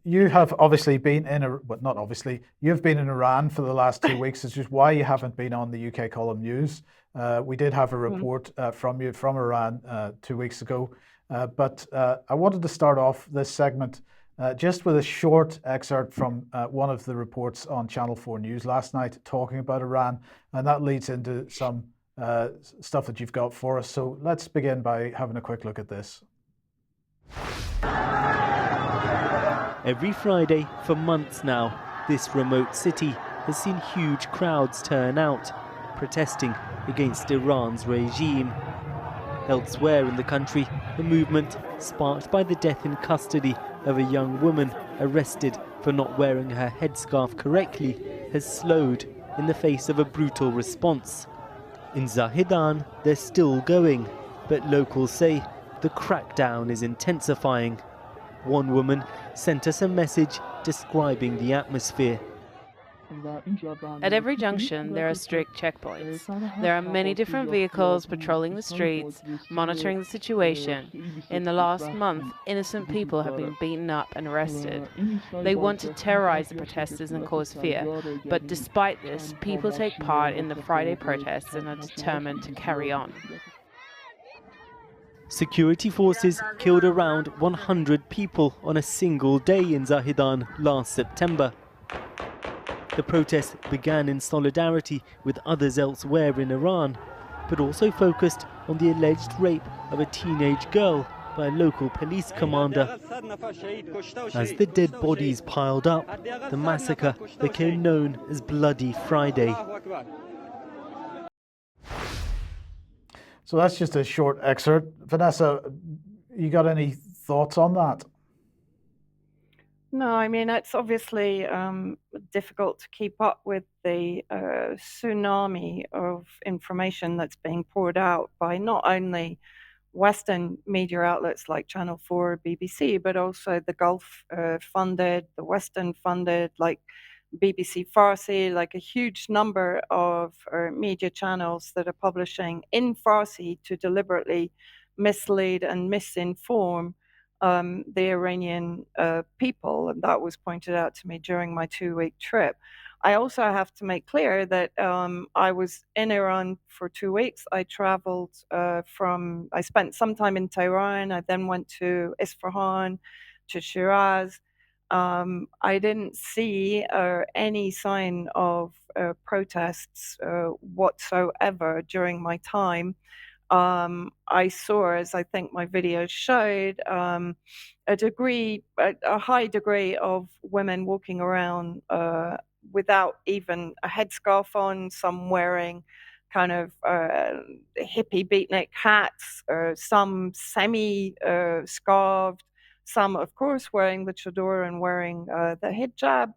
you have obviously been in, well, not obviously, you've been in Iran for the last 2 weeks. It's just why you haven't been on the UK column news. We did have a report from you from Iran 2 weeks ago. But I wanted to start off this segment just with a short excerpt from one of the reports on Channel 4 News last night talking about Iran. And that leads into some stuff that you've got for us. So let's begin by having a quick look at this. Every Friday for months now, this remote city has seen huge crowds turn out, protesting against Iran's regime. Elsewhere in the country, the movement, sparked by the death in custody of a young woman arrested for not wearing her headscarf correctly, has slowed in the face of a brutal response. In Zahedan, they're still going, but locals say the crackdown is intensifying. One woman sent us a message describing the atmosphere. At every junction, there are strict checkpoints. There are many different vehicles patrolling the streets, monitoring the situation. In the last month, innocent people have been beaten up and arrested. They want to terrorize the protesters and cause fear. But despite this, people take part in the Friday protests and are determined to carry on. Security forces killed around 100 people on a single day in Zahedan last September. The protests began in solidarity with others elsewhere in Iran, but also focused on the alleged rape of a teenage girl by a local police commander. As the dead bodies piled up, the massacre became known as Bloody Friday. So that's just a short excerpt. Vanessa, you got any thoughts on that? No, I mean, it's obviously difficult to keep up with the tsunami of information that's being poured out by not only Western media outlets like Channel 4, BBC, but also the Gulf funded, the Western funded, like BBC Farsi, like a huge number of media channels that are publishing in Farsi to deliberately mislead and misinform the Iranian people, and that was pointed out to me during my 2-week trip. I also have to make clear that I was in Iran for 2 weeks. I traveled I spent some time in Tehran. I then went to Isfahan, to Shiraz. I didn't see any sign of protests whatsoever during my time. I saw, as I think my video showed, a high degree of women walking around without even a headscarf on, some wearing kind of hippie beatnik hats, some semi-scarved, some, of course, wearing the chador and wearing the hijab.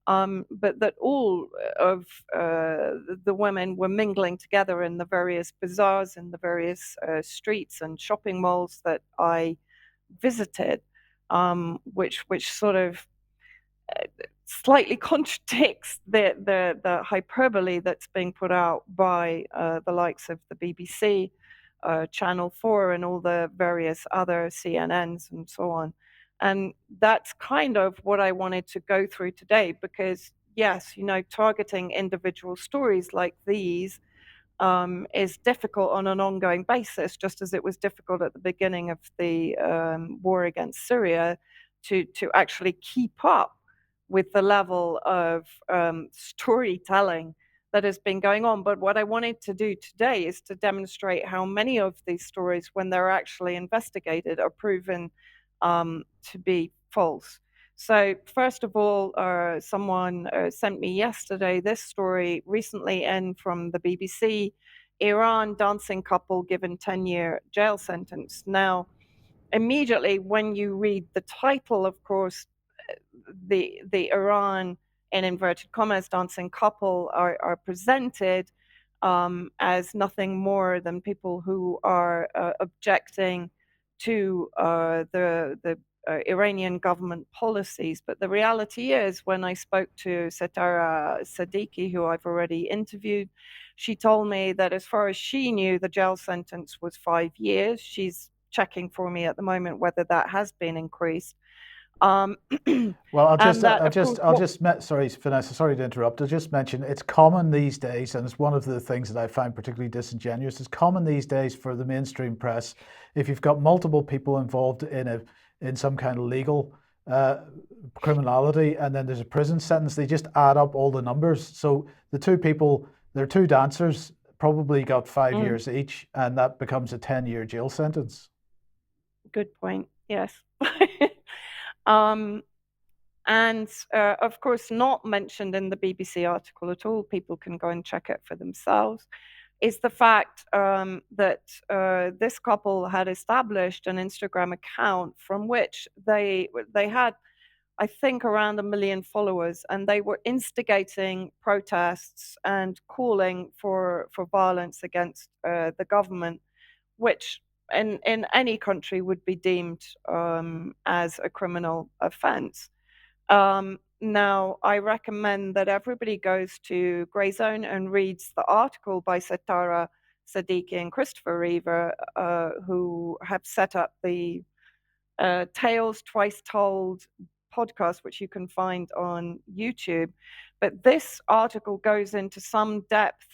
But that all of the women were mingling together in the various bazaars and the various streets and shopping malls that I visited, which sort of slightly contradicts the hyperbole that's being put out by the likes of the BBC, Channel 4, and all the various other CNNs and so on. And that's kind of what I wanted to go through today, because yes, targeting individual stories like these is difficult on an ongoing basis, just as it was difficult at the beginning of the war against Syria to actually keep up with the level of storytelling that has been going on. But what I wanted to do today is to demonstrate how many of these stories, when they're actually investigated, are proven to be false. So first of all, someone sent me yesterday this story recently in from the BBC: Iran dancing couple given 10-year jail sentence. Now, immediately when you read the title, of course, the Iran, in inverted commas, dancing couple are presented as nothing more than people who are objecting to the Iranian government policies. But the reality is, when I spoke to Setara Sadiqi, who I've already interviewed, she told me that as far as she knew, the jail sentence was 5 years. She's checking for me at the moment whether that has been increased. Um, Well, and that, of course, sorry, Vanessa, sorry to interrupt. I'll just mention it's common these days, and it's one of the things that I find particularly disingenuous. It's common these days for the mainstream press, if you've got multiple people involved in some kind of legal criminality, and then there's a prison sentence, they just add up all the numbers. So the two people, their two dancers, probably got 5 years each, and that becomes a 10-year jail sentence. Good point. Yes. And of course, not mentioned in the BBC article at all, people can go and check it for themselves, is the fact that this couple had established an Instagram account from which they had, I think, around 1 million followers, and they were instigating protests and calling for violence against the government, which in any country would be deemed as a criminal offence. Now, I recommend that everybody goes to Grey Zone and reads the article by Setara Siddiqui and Christopher Reaver, who have set up the Tales Twice Told podcast, which you can find on YouTube. But this article goes into some depth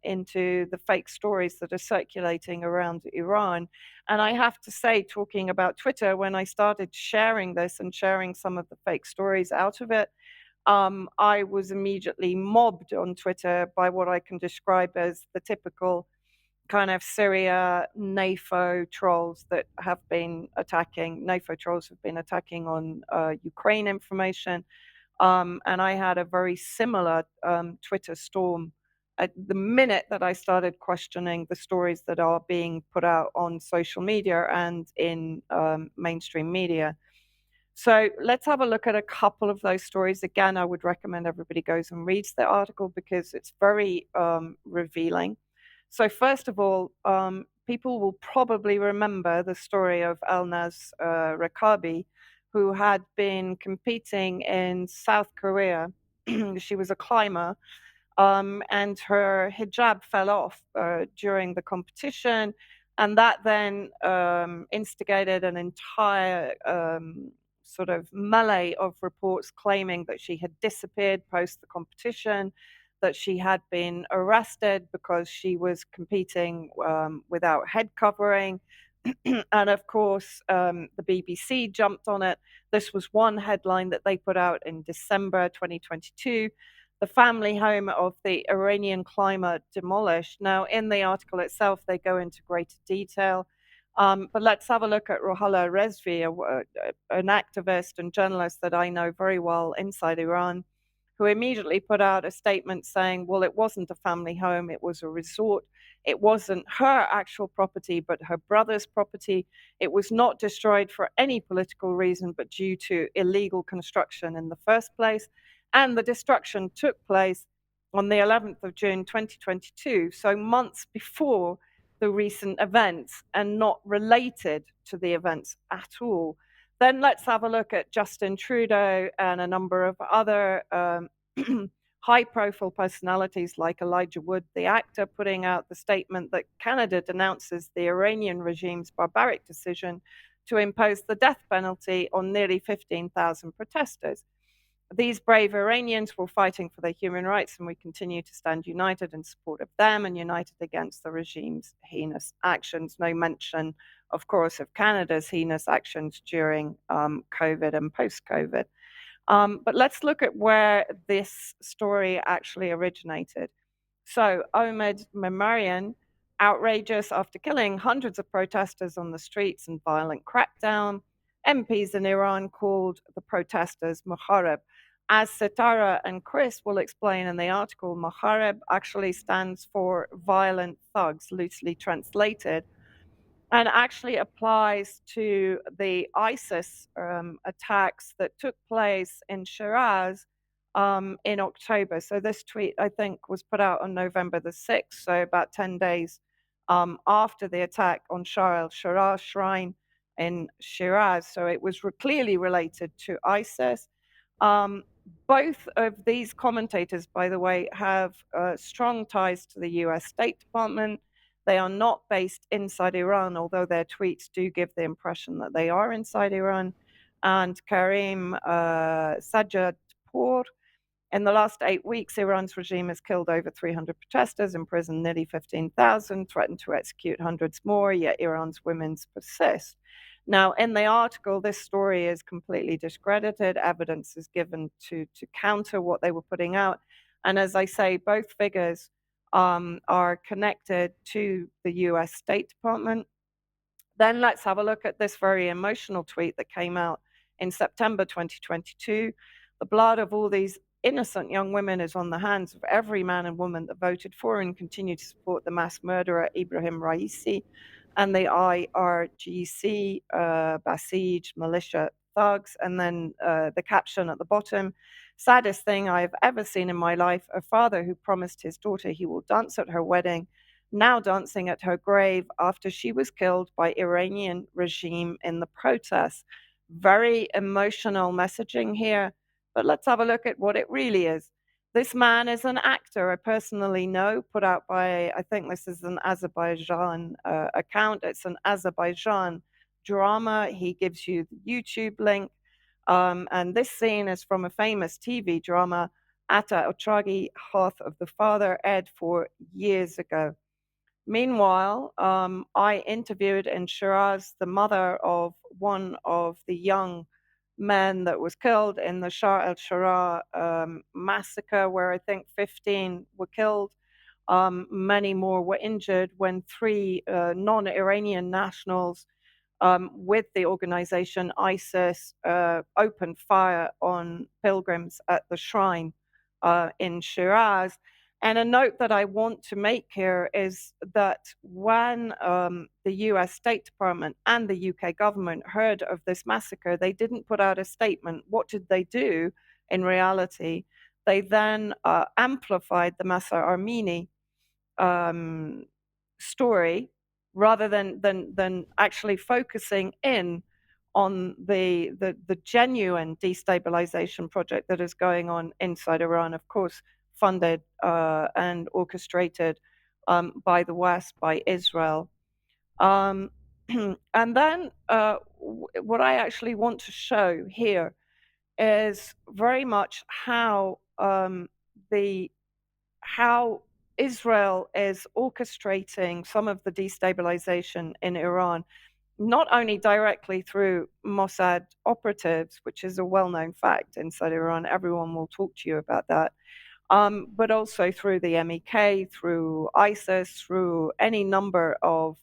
into the fake stories that are circulating around Iran. And I have to say, talking about Twitter, when I started sharing this and sharing some of the fake stories out of it, I was immediately mobbed on Twitter by what I can describe as the typical kind of Syria NAFO trolls that have been attacking. NAFO trolls have been attacking on Ukraine information. And I had a very similar Twitter storm at the minute that I started questioning the stories that are being put out on social media and in mainstream media. So let's have a look at a couple of those stories. Again, I would recommend everybody goes and reads the article because it's very revealing. So first of all, people will probably remember the story of Elnaz Rekabi, who had been competing in South Korea. She was a climber, and her hijab fell off during the competition, and that then instigated an entire sort of melee of reports claiming that she had disappeared post the competition, that she had been arrested because she was competing without head covering. And of course, the BBC jumped on it. This was one headline that they put out in December 2022. The family home of the Iranian climber demolished. Now, in the article itself, they go into greater detail. But let's have a look at Roohulla Rezvi, an activist and journalist that I know very well inside Iran, who immediately put out a statement saying, well, it wasn't a family home, it was a resort. It wasn't her actual property, but her brother's property. It was not destroyed for any political reason, but due to illegal construction in the first place. And the destruction took place on the 11th of June, 2022, so months before the recent events and not related to the events at all. Then let's have a look at Justin Trudeau and a number of other high-profile personalities like Elijah Wood, the actor, putting out the statement that Canada denounces the Iranian regime's barbaric decision to impose the death penalty on nearly 15,000 protesters. These brave Iranians were fighting for their human rights, and we continue to stand united in support of them and united against the regime's heinous actions. No mention, of course, of Canada's heinous actions during COVID and post-COVID. But let's look at where this story actually originated. So Omid Memarian, outrageous after killing hundreds of protesters on the streets and violent crackdown. MPs in Iran called the protesters Mohareb. As Setara and Chris will explain in the article, Mohareb actually stands for violent thugs, loosely translated, and actually applies to the ISIS attacks that took place in Shiraz in October. So this tweet, I think, was put out on November the 6th, so about 10 days after the attack on Shah al-Shiraz shrine in Shiraz. So it was clearly related to ISIS. Both of these commentators, by the way, have strong ties to the US State Department. They are not based inside Iran, although their tweets do give the impression that they are inside Iran. and Karim Sajadpour. In the last 8 weeks, Iran's regime has killed over 300 protesters, imprisoned nearly 15,000, threatened to execute hundreds more, yet Iran's women's persist. Now, in the article, this story is completely discredited. Evidence is given to counter what they were putting out. And as I say, both figures are connected to the US State Department. Then let's have a look at this very emotional tweet that came out in September 2022. The blood of all these innocent young women is on the hands of every man and woman that voted for and continue to support the mass murderer Ibrahim Raisi and the IRGC Basij militia thugs. And then the caption at the bottom, saddest thing I have ever seen in my life, a father who promised his daughter he will dance at her wedding, now dancing at her grave after she was killed by Iranian regime in the protests. Very emotional messaging here, but let's have a look at what it really is. This man is an actor I personally know, put out by, I think this is an Azerbaijan account. It's an Azerbaijan drama. He gives you the YouTube link. And this scene is from a famous TV drama, Ata Otragi, Hearth of the Father, aired 4 years ago. Meanwhile, I interviewed in Shiraz the mother of one of the young men that was killed in the Shah al-Shara massacre, where I think 15 were killed. Many more were injured when 3 non-Iranian nationals with the organization ISIS opened fire on pilgrims at the shrine in Shiraz. And a note that I want to make here is that when the US State Department and the UK government heard of this massacre, they didn't put out a statement. What did they do in reality? They then amplified the Masa Amini story rather than actually focusing in on the genuine destabilization project that is going on inside Iran, of course, funded and orchestrated by the West, by Israel. And then what I actually want to show here is very much how how Israel is orchestrating some of the destabilization in Iran, not only directly through Mossad operatives, which is a well-known fact inside Iran, everyone will talk to you about that, but also through the MEK, through ISIS, through any number of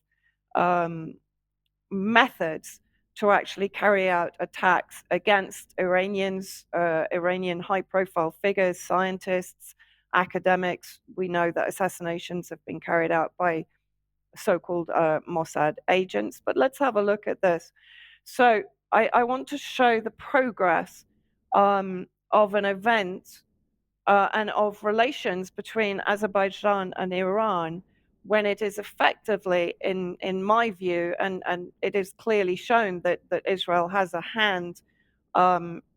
methods to actually carry out attacks against Iranians, Iranian high-profile figures, scientists, academics. We know that assassinations have been carried out by so-called Mossad agents. But let's have a look at this. So I want to show the progress of an event and of relations between Azerbaijan and Iran when it is effectively, in my view, and it is clearly shown that Israel has a hand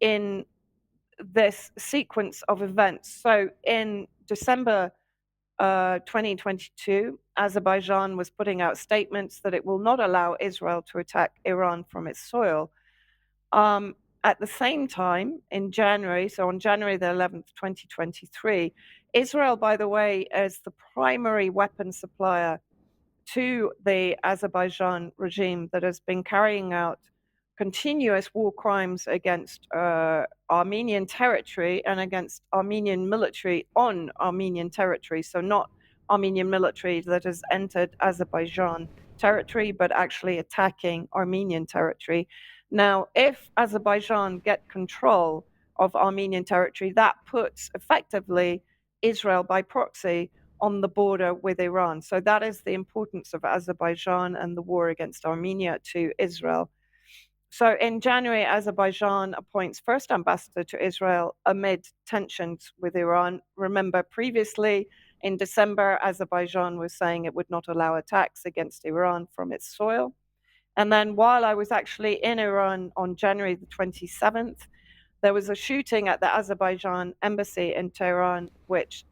in this sequence of events. So in December 2022, Azerbaijan was putting out statements that it will not allow Israel to attack Iran from its soil. At the same time, in January, so on January the 11th, 2023, Israel, by the way, is the primary weapon supplier to the Azerbaijan regime that has been carrying out continuous war crimes against Armenian territory and against Armenian military on Armenian territory. So not Armenian military that has entered Azerbaijan territory, but actually attacking Armenian territory. Now, if Azerbaijan get control of Armenian territory, that puts effectively Israel by proxy on the border with Iran. So that is the importance of Azerbaijan and the war against Armenia to Israel. So in January, Azerbaijan appoints first ambassador to Israel amid tensions with Iran. Remember, previously in December, Azerbaijan was saying it would not allow attacks against Iran from its soil. And then while I was actually in Iran on January the 27th, there was a shooting at the Azerbaijan Embassy in Tehran, which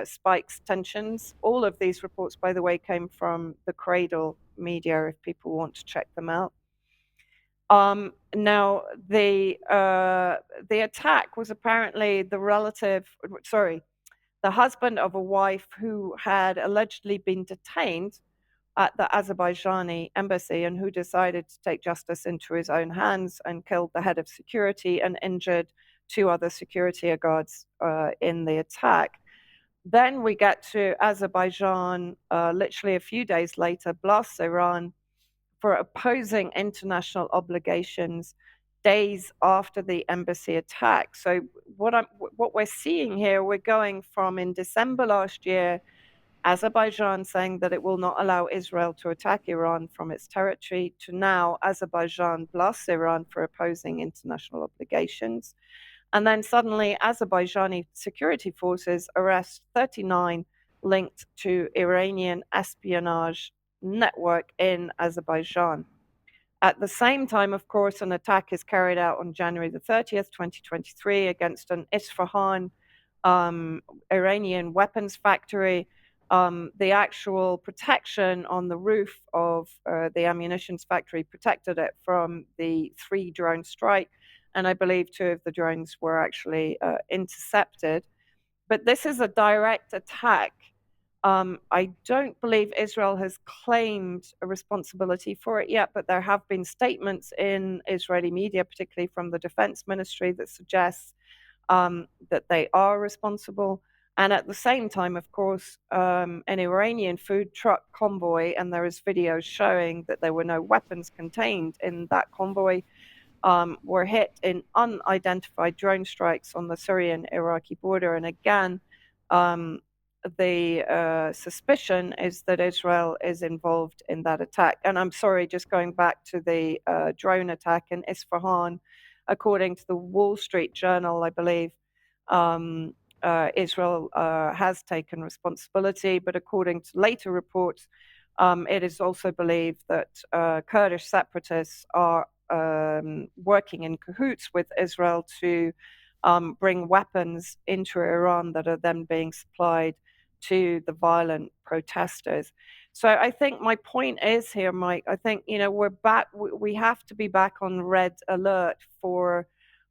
spikes tensions. All of these reports, by the way, came from the Cradle media, if people want to check them out. Now, the attack was apparently the husband of a wife who had allegedly been detained at the Azerbaijani embassy and who decided to take justice into his own hands and killed the head of security and injured 2 other security guards in the attack. Then we get to Azerbaijan, literally a few days later, blasts Iran for opposing international obligations days after the embassy attack. So what we're seeing here, we're going from in December last year, Azerbaijan saying that it will not allow Israel to attack Iran from its territory, to now Azerbaijan blasts Iran for opposing international obligations. And then suddenly Azerbaijani security forces arrest 39 linked to Iranian espionage network in Azerbaijan. At the same time, of course, an attack is carried out on January the 30th, 2023, against an Isfahan Iranian weapons factory. The actual protection on the roof of the ammunition factory protected it from the 3 drone strike, and I believe 2 of the drones were actually intercepted. But this is a direct attack. I don't believe Israel has claimed a responsibility for it yet, but there have been statements in Israeli media, particularly from the defense ministry, that suggests that they are responsible. And at the same time, of course, an Iranian food truck convoy, and there is videos showing that there were no weapons contained in that convoy, were hit in unidentified drone strikes on the Syrian-Iraqi border. And again, the suspicion is that Israel is involved in that attack. And I'm sorry, just going back to the drone attack in Isfahan, according to the Wall Street Journal, I believe, Israel has taken responsibility, but according to later reports, it is also believed that Kurdish separatists are working in cahoots with Israel to bring weapons into Iran that are then being supplied to the violent protesters. So I think my point is here, Mike, I think, we're back, we have to be back on red alert for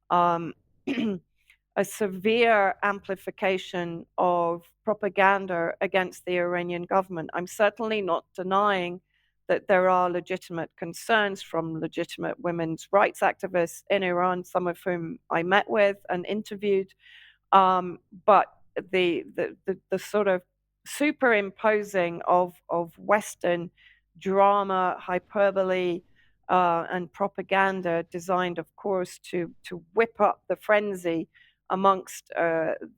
a severe amplification of propaganda against the Iranian government. I'm certainly not denying that there are legitimate concerns from legitimate women's rights activists in Iran, some of whom I met with and interviewed. But the sort of superimposing of Western drama, hyperbole, and propaganda designed, of course, to whip up the frenzy amongst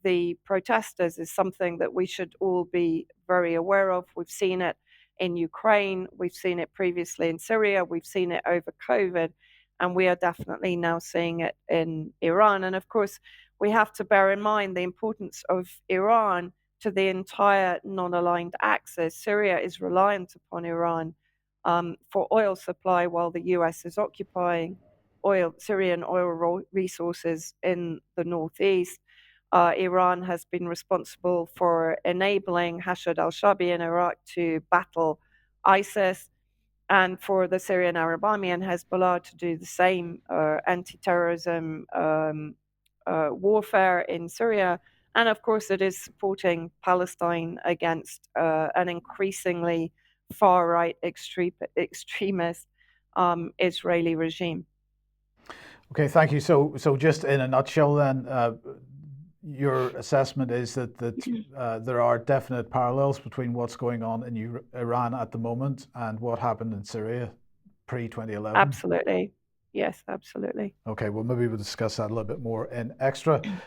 the protesters is something that we should all be very aware of. We've seen it in Ukraine, we've seen it previously in Syria, we've seen it over COVID, and we are definitely now seeing it in Iran. And of course, we have to bear in mind the importance of Iran to the entire non-aligned axis. Syria is reliant upon Iran for oil supply, while the US is occupying Syrian oil resources in the northeast. Iran has been responsible for enabling Hashd al-Shaabi in Iraq to battle ISIS, and for the Syrian Arab Army and Hezbollah to do the same anti-terrorism warfare in Syria. And of course, it is supporting Palestine against an increasingly far-right extremist Israeli regime. Okay, thank you. So just in a nutshell then, your assessment is that there are definite parallels between what's going on in Iran at the moment and what happened in Syria pre-2011? Absolutely. Yes, absolutely. Okay, well, maybe we'll discuss that a little bit more in Extra.